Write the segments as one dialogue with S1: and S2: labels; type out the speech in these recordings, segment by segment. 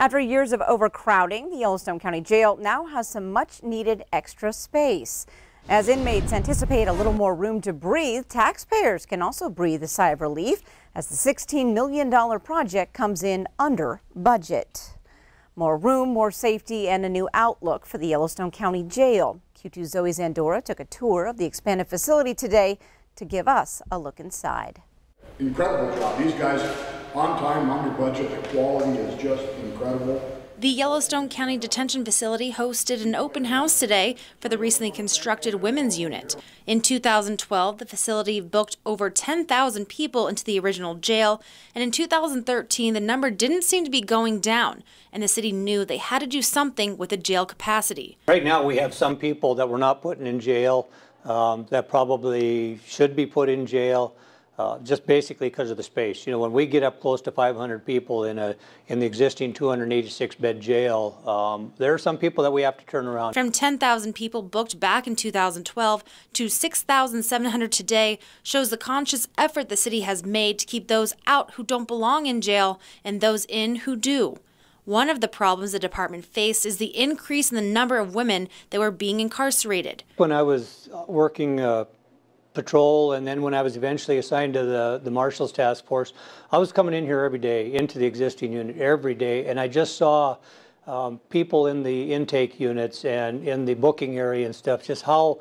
S1: After years of overcrowding, the Yellowstone County Jail now has some much-needed extra space. As inmates anticipate a little more room to breathe, taxpayers can also breathe a sigh of relief as the $16 million project comes in under budget. More room, more safety, and a new outlook for the Yellowstone County Jail. Q2's Zoe Zandora took a tour of the expanded facility today to give us a look inside.
S2: Incredible job. These guys on time, under budget. The quality is just incredible.
S3: The Yellowstone County Detention Facility hosted an open house today for the recently constructed women's unit. In 2012, the facility booked over 10,000 people into the original jail, and in 2013, the number didn't seem to be going down, and the city knew they had to do something with the jail capacity.
S4: Right now, we have some people that we're not putting in jail that probably should be put in jail. Just basically because of the space. You know, when we get up close to 500 people in the existing 286-bed jail, there are some people that we have to turn around.
S3: From 10,000 people booked back in 2012 to 6,700 today shows the conscious effort the city has made to keep those out who don't belong in jail and those in who do. One of the problems the department faced is the increase in the number of women that were being incarcerated.
S4: When I was working patrol, and then when I was eventually assigned to the Marshals Task Force, I was coming in here every day, into the existing unit every day, and I just saw people in the intake units and in the booking area and stuff, just how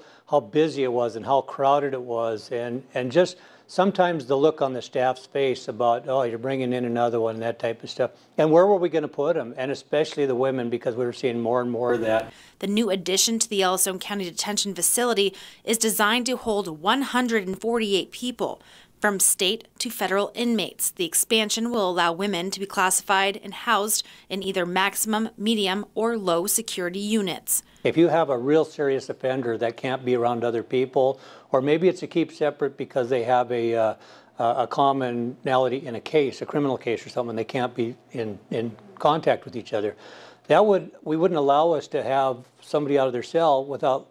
S4: busy it was and how crowded it was, and just sometimes the look on the staff's face about, oh, you're bringing in another one, that type of stuff. And where were we going to put them? And especially the women, because we were seeing more and more of that.
S3: The new addition to the Yellowstone County Detention Facility is designed to hold 148 people, from state to federal inmates. The expansion will allow women to be classified and housed in either maximum, medium, or low security units.
S4: If you have a real serious offender that can't be around other people, or maybe it's a keep separate because they have a commonality in a case, a criminal case or something, they can't be in contact with each other, we wouldn't allow us to have somebody out of their cell without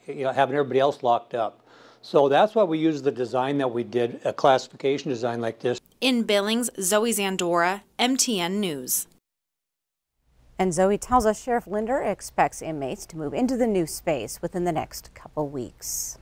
S4: having everybody else locked up. So that's why we use the design that we did, a classification design like this.
S3: In Billings, Zoe Zandora, MTN News.
S1: And Zoe tells us Sheriff Linder expects inmates to move into the new space within the next couple weeks.